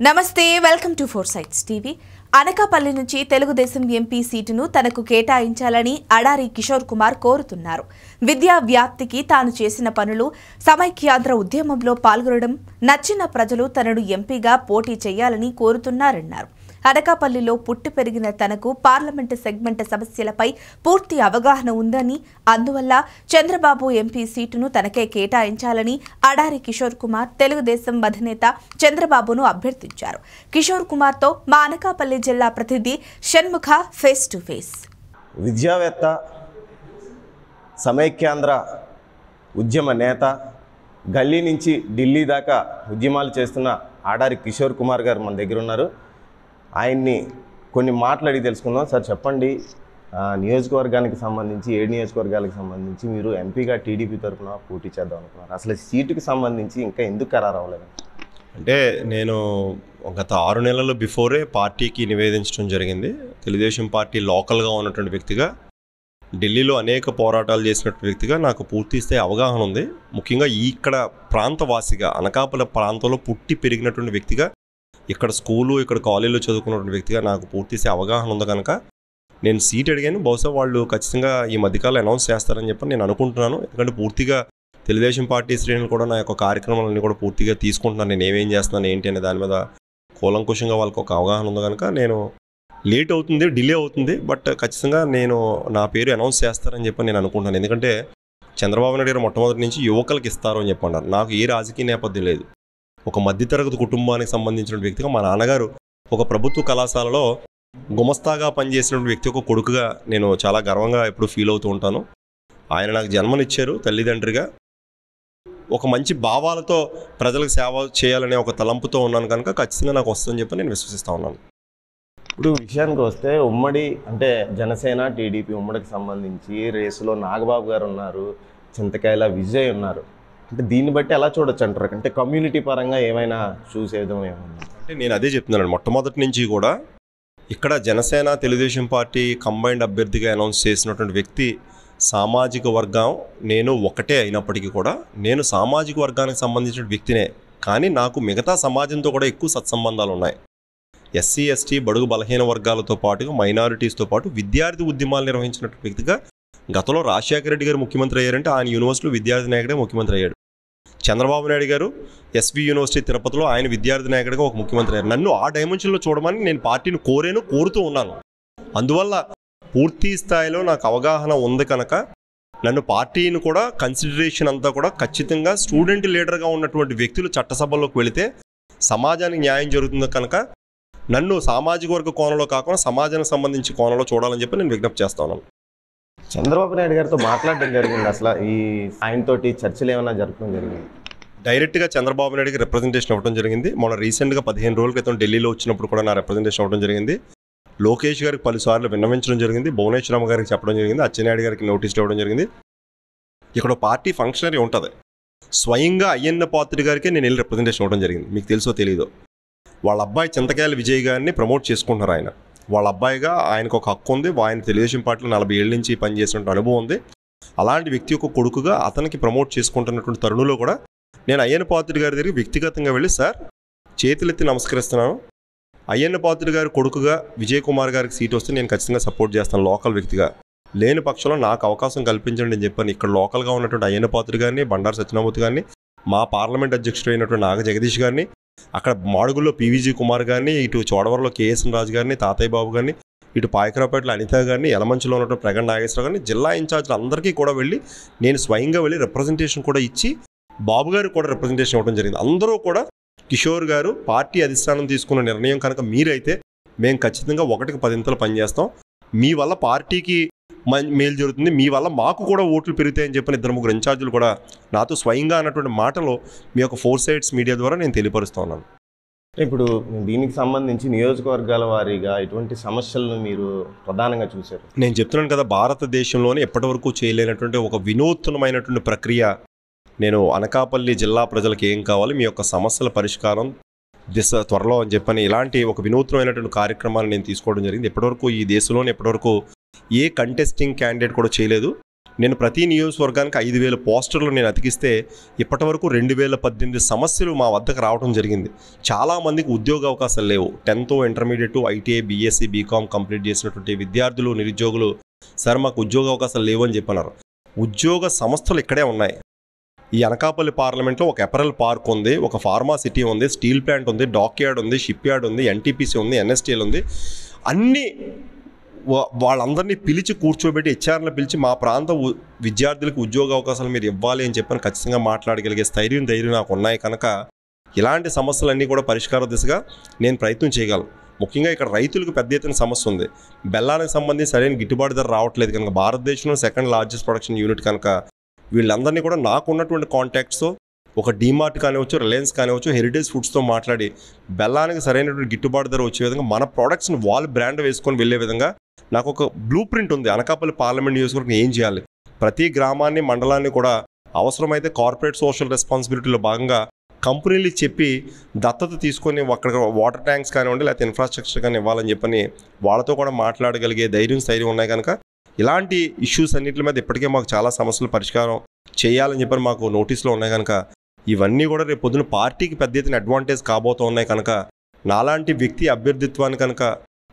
నమస్తే welcome to four sites TV. Anakapalli నుంచి Telugu Desam MP సీటును తనకు కేటాయించాలని అడారి కిషోర్ కుమార్ కోరుతున్నారు. విద్యా వ్యాప్తికి తాను చేసిన పనులు, సమైక్యాంధ్ర ఉద్యమంలో పాల్గొనడం నచ్చిన ప్రజలు తనను ఎంపీగా పోటీ చేయాలని కోరుతున్నారన్నారు. అనకాపల్లిలో పుట్టి పెరిగిన తనకు పార్లమెంటు సెగ్మెంట్ సమస్యలపై పూర్తి అవగాహన ఉందని, అందువల్ల చంద్రబాబు ఎంపీ సీటును తనకే కేటాయించాలని అడారి కిషోర్ కుమార్ తెలుగుదేశం అధినేత చంద్రబాబును అభ్యర్థించారు. కిషోర్ కుమార్తో మా అనకాపల్లి జిల్లా ప్రతినిధి షణ్ముఖ ఫేస్ టు ఫేస్. విద్యావేత్త, సమైక్యాంధ్ర ఉద్యమ నేత, గల్లీ నుంచి ఢిల్లీ దాకా ఉద్యమాలు చేస్తున్న అడారి కిషోర్ కుమార్ గారు మన దగ్గర ఉన్నారు. ఆయన్ని కొన్ని మాటలు అడిగి తెలుసుకుందాం. సార్ చెప్పండి, నియోజకవర్గానికి సంబంధించి 7 నియోజకవర్గాలకు సంబంధించి మీరు ఎంపీగా టీడీపీ తరఫున పోటీ చేద్దాం అనుకున్నారు. అసలు సీటుకి సంబంధించి ఇంకా ఎందుకు ఖరారు అవ్వలేదు? అంటే నేను గత 6 నెలల బిఫోరే పార్టీకి నివేదించడం జరిగింది. తెలుగుదేశం పార్టీ లోకల్గా ఉన్నటువంటి వ్యక్తిగా, ఢిల్లీలో అనేక పోరాటాలు చేసినటువంటి వ్యక్తిగా నాకు పూర్తి స్థాయి అవగాహన ఉంది. ముఖ్యంగా ఇక్కడ ప్రాంతవాసిగా, అనకాపల్లి ప్రాంతంలో పుట్టి పెరిగినటువంటి వ్యక్తిగా, ఇక్కడ స్కూలు, ఇక్కడ కాలేజీలో చదువుకున్నటువంటి వ్యక్తిగా నాకు పూర్తి స్థాయి అవగాహన ఉంది కనుక నేను సీట్ అడిగాను. బహుశా వాళ్ళు ఖచ్చితంగా ఈ మధ్యకాలం అనౌన్స్ చేస్తారని చెప్పి నేను అనుకుంటున్నాను. ఎందుకంటే పూర్తిగా తెలుగుదేశం పార్టీ శ్రేణులు కూడా నా యొక్క కార్యక్రమాలన్నీ కూడా పూర్తిగా తీసుకుంటున్నాను. నేను ఏమేం చేస్తున్నాను ఏంటి అనే దాని మీద కూలంకుషంగా వాళ్ళకి ఒక అవగాహన ఉంది కనుక నేను లేట్ అవుతుంది, డిలే అవుతుంది, బట్ ఖచ్చితంగా నేను నా పేరు అనౌన్స్ చేస్తారని చెప్పి నేను అనుకుంటున్నాను. ఎందుకంటే చంద్రబాబు నాయుడు గారు మొట్టమొదటి నుంచి యువకులకు ఇస్తారు అని చెప్పన్నారు. నాకు ఏ రాజకీయ నేపథ్యం లేదు. ఒక మధ్యతరగతి కుటుంబానికి సంబంధించిన వ్యక్తిగా మా నాన్నగారు ఒక ప్రభుత్వ కళాశాలలో గుమస్తాగా పనిచేసిన వ్యక్తి, ఒక కొడుకుగా నేను చాలా గర్వంగా ఎప్పుడు ఫీల్ అవుతూ ఉంటాను. ఆయన నాకు జన్మనిచ్చారు తల్లిదండ్రిగా. ఒక మంచి భావాలతో ప్రజలకు సేవ చేయాలనే ఒక తలంపుతో ఉన్నాను కనుక ఖచ్చితంగా నాకు వస్తుందని చెప్పి నేను విశ్వసిస్తూ ఉన్నాను. ఇప్పుడు విషయానికి వస్తే ఉమ్మడి అంటే జనసేన టీడీపీ ఉమ్మడికి సంబంధించి రేసులో నాగబాబు గారు ఉన్నారు, చింతకాయల విజయ్ ఉన్నారు. అంటే దీన్ని బట్టి ఎలా చూడొచ్చు అంటారు? అంటే కమ్యూనిటీ పరంగా ఏమైనా చూసేయడం ఏమన్నా? అంటే నేను అదే చెప్తున్నాను. మొట్టమొదటి నుంచి కూడా ఇక్కడ జనసేన తెలుగుదేశం పార్టీ కంబైన్డ్ అభ్యర్థిగా అనౌన్స్ చేసినటువంటి వ్యక్తి సామాజిక వర్గం నేను ఒకటే అయినప్పటికీ కూడా నేను సామాజిక వర్గానికి సంబంధించిన వ్యక్తినే. కానీ నాకు మిగతా సమాజంతో కూడా ఎక్కువ సత్సంబంధాలు ఉన్నాయి. ఎస్సీ, ఎస్టీ, బడుగు బలహీన వర్గాలతో పాటుగా మైనారిటీస్తో పాటు విద్యార్థి ఉద్యమాలు నిర్వహించినటువంటి వ్యక్తిగా గతంలో రాజశేఖర రెడ్డి గారు ముఖ్యమంత్రి అయ్యారంటే ఆయన యూనివర్సిటీలో విద్యార్థి నాయకుడే ముఖ్యమంత్రి అయ్యాడు. చంద్రబాబు నాయుడు గారు ఎస్వి యూనివర్సిటీ తిరుపతిలో ఆయన విద్యార్థి నాయకుడిగా ఒక ముఖ్యమంత్రి అయ్యారు. నన్ను ఆ డైమెన్షన్లో చూడమని నేను పార్టీని కోరుతూ ఉన్నాను. అందువల్ల పూర్తి స్థాయిలో నాకు అవగాహన ఉంది కనుక నన్ను పార్టీని కూడా కన్సిడరేషన్ అంతా కూడా ఖచ్చితంగా స్టూడెంట్ లీడర్గా ఉన్నటువంటి వ్యక్తులు చట్టసభల్లోకి వెళితే సమాజానికి న్యాయం జరుగుతుంది కనుక నన్ను సామాజిక వర్గ కోణంలో కాకుండా సమాజానికి సంబంధించి కోణంలో చూడాలని చెప్పి నేను విజ్ఞప్తి చేస్తా ఉన్నాను. చంద్రబాబు నాయుడు గారితో మాట్లాడడం జరిగింది. అసలు ఈ ఆయనతోటి చర్చలు ఏమైనా జరపడం జరిగింది? డైరెక్ట్గా చంద్రబాబు నాయుడుకి రిప్రజెంటేషన్ ఇవ్వడం జరిగింది. మొన్న రీసెంట్గా 15 రోజుల క్రితం ఢిల్లీలో వచ్చినప్పుడు కూడా నా రిప్రజెంటేషన్ ఇవ్వడం జరిగింది. లోకేష్ గారికి పలుసార్లు విన్నవించడం జరిగింది. భువనేశ్వరమ్మ గారికి చెప్పడం జరిగింది. అచ్చెన్నాయుడు గారికి నోటీస్ ఇవ్వడం జరిగింది. ఇక్కడ పార్టీ ఫంక్షనరీ ఉంటుంది. స్వయంగా అయ్యన్న పాత్రుడి గారికి నేను వెళ్ళి రిప్రజెంటేషన్ ఇవ్వడం జరిగింది. మీకు తెలుసో తెలీదో, వాళ్ళ అబ్బాయి చింతకాయల విజయ్ గారిని ప్రమోట్ చేసుకుంటున్నారు. ఆయన వాళ్ళ అబ్బాయిగా ఆయనకు ఒక హక్కు ఉంది. ఆయన తెలుగుదేశం పార్టీలో 40 ఏళ్ళ నుంచి పనిచేసినటువంటి అనుభవం ఉంది. అలాంటి వ్యక్తి యొక్క కొడుకుగా అతనికి ప్రమోట్ చేసుకుంటున్నటువంటి తరుణంలో కూడా నేను అయ్యన్న పాత్రుడి గారి దగ్గరికి వ్యక్తిగతంగా వెళ్ళి, సార్ చేతులెత్తి నమస్కరిస్తున్నాను, అయ్యన్న పాత్రుడి గారి కొడుకుగా విజయ్ కుమార్ గారికి సీట్ వస్తే నేను ఖచ్చితంగా సపోర్ట్ చేస్తాను లోకల్ వ్యక్తిగా. లేని పక్షంలో నాకు అవకాశం కల్పించండి అని చెప్పాను. ఇక్కడ లోకల్గా ఉన్నటువంటి అయ్యన్న పాత్రుడి గారిని, బండారు సత్యనామూర్తి గారిని, మా పార్లమెంట్ అధ్యక్షుడు అయినటువంటి నాగ జగదీష్ గారిని, అక్కడ మాడుగుల్లో పీవీజీ కుమార్ గారిని, ఇటు చోడవరంలో కేఎస్ఎన్ రాజు గారిని, తాతయ్య బాబు గారిని, ఇటు పాయకరాపేటలో అనిత గారిని, యలమంచిలో ఉన్నటువంటి ప్రగణ్ నాగేశ్వర గారిని, జిల్లా ఇన్ఛార్జ్లు అందరికీ కూడా వెళ్ళి నేను స్వయంగా వెళ్ళి రిప్రజెంటేషన్ కూడా ఇచ్చి బాబు గారికి కూడా రిప్రజెంటేషన్ ఇవ్వడం జరిగింది. అందరూ కూడా కిషోర్ గారు పార్టీ అధిష్టానం తీసుకున్న నిర్ణయం కనుక మీరైతే మేము ఖచ్చితంగా 1కి 10 పనిచేస్తాం, మీ వల్ల పార్టీకి మేలు జరుగుతుంది, మీ వల్ల మాకు కూడా ఓట్లు పెరుగుతాయని చెప్పిన 2-3 ఇన్ఛార్జీలు కూడా నాతో స్వయంగా అన్నటువంటి మాటలు మీ యొక్క 4 సైట్స్ మీడియా ద్వారా నేను తెలియపరుస్తూ ఉన్నాను. ఇప్పుడు దీనికి సంబంధించి నియోజకవర్గాల వారీగా ఎటువంటి సమస్యలను మీరు ప్రధానంగా చూశారు? నేను చెప్తున్నాను కదా, భారతదేశంలోనే ఎప్పటివరకు చేయలేనటువంటి ఒక వినూత్నమైనటువంటి ప్రక్రియ. నేను అనకాపల్లి జిల్లా ప్రజలకు ఏం కావాలి, మీ యొక్క సమస్యల పరిష్కారం దిశ త్వరలో అని చెప్పని ఇలాంటి ఒక వినూత్నమైనటువంటి కార్యక్రమాలు నేను తీసుకోవడం జరిగింది. ఎప్పటివరకు ఈ దేశంలోనే ఎప్పటివరకు ఏ కంటెస్టింగ్ క్యాండిడేట్ కూడా చేయలేదు. నేను ప్రతి నియోజకవర్గానికి 5,000 పోస్టర్లు నేను అతికిస్తే ఇప్పటి వరకు 2018 సమస్యలు మా వద్దకు రావడం జరిగింది. చాలామందికి ఉద్యోగ అవకాశాలు లేవు. 10th intermediate, ITI, BSc, BCom complete చేసినటువంటి విద్యార్థులు, నిరుద్యోగులు సార్ మాకు ఉద్యోగ అవకాశాలు లేవు అని చెప్పన్నారు. ఉద్యోగ సంస్థలు ఇక్కడే ఉన్నాయి. ఈ అనకాపల్లి పార్లమెంట్లో ఒక అపెరల్ పార్క్ ఉంది, ఒక ఫార్మా సిటీ ఉంది, స్టీల్ ప్లాంట్ ఉంది, డాక్ యార్డ్ ఉంది, షిప్ యార్డ్ ఉంది, ఎన్టీపీసీ ఉంది, ఎన్ఎస్టీఎల్ ఉంది. అన్నీ వాళ్ళందరినీ పిలిచి కూర్చోబెట్టి హెచ్ఆర్ని పిలిచి మా ప్రాంత విద్యార్థులకు ఉద్యోగ అవకాశాలు మీరు ఇవ్వాలి అని చెప్పని ఖచ్చితంగా మాట్లాడగలిగే ధైర్యం నాకు ఉన్నాయి కనుక ఇలాంటి సమస్యలన్నీ కూడా పరిష్కార దిశగా నేను ప్రయత్నం చేయగలను. ముఖ్యంగా ఇక్కడ రైతులకు పెద్ద ఎత్తున సమస్య ఉంది. బెల్లానికి సంబంధించి సరైన గిట్టుబాటు ధర రావట్లేదు కనుక భారతదేశంలో 2nd లార్జెస్ట్ ప్రొడక్షన్ యూనిట్ కనుక వీళ్ళందరినీ కూడా నాకున్నటువంటి కాంటాక్ట్స్తో ఒక డీమార్ట్ కానివచ్చు, రిలయన్స్ కానివచ్చు, హెరిటేజ్ ఫుడ్స్తో మాట్లాడి బెల్లానికి సరైనటువంటి గిట్టుబాటు ధర వచ్చే విధంగా మన ప్రోడక్ట్స్ని వాళ్ళు బ్రాండ్ వేసుకొని వెళ్ళే విధంగా నాకు ఒక బ్లూ ప్రింట్ ఉంది. అనకాపల్లి పార్లమెంట్ నియోజకవర్గం ఏం చేయాలి, ప్రతి గ్రామాన్ని, మండలాన్ని కూడా అవసరమైతే కార్పొరేట్ సోషల్ రెస్పాన్సిబిలిటీలో భాగంగా కంపెనీలు చెప్పి దత్తత తీసుకొని అక్కడ వాటర్ ట్యాంక్స్ కానివ్వండి, లేకపోతే ఇన్ఫ్రాస్ట్రక్చర్ కానీ ఇవ్వాలని చెప్పని వాళ్ళతో కూడా మాట్లాడగలిగే ధైర్యం ఉన్నాయి కనుక ఇలాంటి ఇష్యూస్ అన్నింటి మీద ఇప్పటికే మాకు చాలా సమస్యలు పరిష్కారం చేయాలని చెప్పని మాకు నోటీసులో ఉన్నాయి కనుక ఇవన్నీ కూడా రేపు పొద్దున పార్టీకి పెద్ద ఎత్తున అడ్వాంటేజ్ కాబోతూ ఉన్నాయి కనుక నాలాంటి వ్యక్తి అభ్యర్థిత్వాన్ని కనుక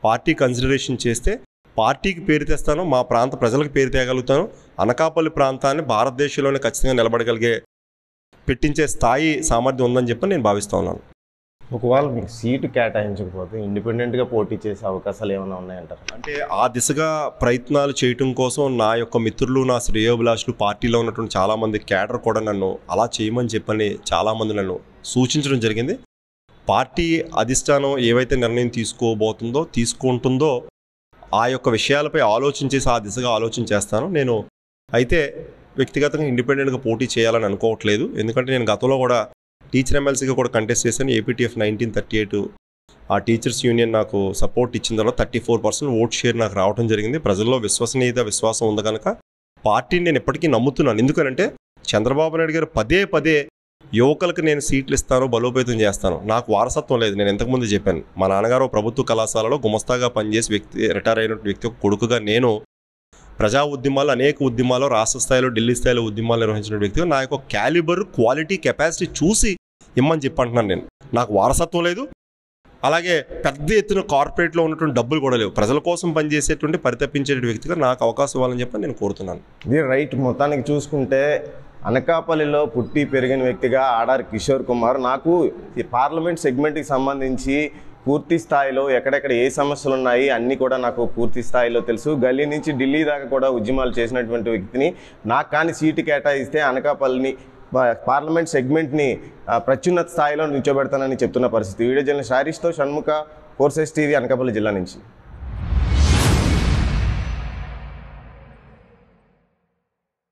పార్టీ కన్సిడరేషన్ చేస్తే పార్టీకి పేరు తెస్తాను, మా ప్రాంత ప్రజలకు పేరు తేగలుగుతాను, అనకాపల్లి ప్రాంతాన్ని భారతదేశంలోనే ఖచ్చితంగా నిలబడగలిగే పెట్టించే స్థాయి సామర్థ్యం ఉందని చెప్పి నేను భావిస్తూ ఉన్నాను. ఒకవేళ మీకు సీటు కేటాయించకపోతే ఇండిపెండెంట్గా పోటీ చేసే అవకాశాలు ఏమైనా ఉన్నాయంటారు? అంటే ఆ దిశగా ప్రయత్నాలు చేయటం కోసం నా యొక్క మిత్రులు, నా శ్రేయోభిలాషులు, పార్టీలో ఉన్నటువంటి చాలామంది క్యాడర్ కూడా నన్ను అలా చేయమని చెప్పని చాలామంది నన్ను సూచించడం జరిగింది. పార్టీ అధిష్టానం ఏవైతే నిర్ణయం తీసుకుంటుందో ఆ యొక్క విషయాలపై ఆలోచించేసి ఆ దిశగా ఆలోచన చేస్తాను. నేను అయితే వ్యక్తిగతంగా ఇండిపెండెంట్గా పోటీ చేయాలని అనుకోవట్లేదు. ఎందుకంటే నేను గతంలో కూడా టీచర్ ఎమ్మెల్సీగా కూడా కంటెస్ట్ చేశాను. ఏపీటీఎఫ్ 1938 ఆ టీచర్స్ యూనియన్ నాకు సపోర్ట్ ఇచ్చిన తర్వాత 34% ఓట్ షేర్ నాకు రావడం జరిగింది. ప్రజల్లో విశ్వాసం ఉంది కనుక పార్టీని నేను ఎప్పటికీ నమ్ముతున్నాను. ఎందుకంటే చంద్రబాబు నాయుడు గారు పదే యువకులకు నేను సీట్లు ఇస్తాను, బలోపేతం చేస్తాను. నాకు వారసత్వం లేదు. నేను ఇంతకుముందు చెప్పాను, మా నాన్నగారు ప్రభుత్వ కళాశాలలో గుమస్తాగా పనిచేసి రిటైర్ అయిన వ్యక్తి ఒక కొడుకుగా నేను ప్రజా ఉద్యమాలు, అనేక ఉద్యమాలు, రాష్ట్ర స్థాయిలో, ఢిల్లీ స్థాయిలో ఉద్యమాలు నిర్వహించిన వ్యక్తిగా నా యొక్క క్యాలిబర్, క్వాలిటీ, కెపాసిటీ చూసి ఇమ్మని చెప్పంటున్నాను. నేను నాకు వారసత్వం లేదు, అలాగే పెద్ద ఎత్తున కార్పొరేట్లో ఉన్నటువంటి డబ్బులు కూడా లేవు. ప్రజల కోసం పనిచేసేటువంటి పరితపించే వ్యక్తిగా నాకు అవకాశం ఇవ్వాలని చెప్పి నేను కోరుతున్నాను. ఇది రైట్. మొత్తానికి చూసుకుంటే అనకాపల్లిలో పుట్టి పెరిగిన వ్యక్తిగా ఆడారి కిషోర్ కుమార్ నాకు ఈ పార్లమెంట్ సెగ్మెంట్కి సంబంధించి పూర్తి స్థాయిలో ఎక్కడెక్కడ ఏ సమస్యలు ఉన్నాయి అన్నీ కూడా నాకు పూర్తి స్థాయిలో తెలుసు. గల్లీ నుంచి ఢిల్లీ దాకా కూడా ఉద్యమాలు చేసినటువంటి వ్యక్తిని. నాకు కానీ సీటు కేటాయిస్తే అనకాపల్లిని పార్లమెంట్ సెగ్మెంట్ని ప్రత్యున్నత స్థాయిలో నిల్చోబెడతానని చెప్తున్న పరిస్థితి. వీడియో జర్నలిస్ట్ హరీష్తో షణ్ముఖ, 4 Sides TV, అనకాపల్లి జిల్లా నుంచి.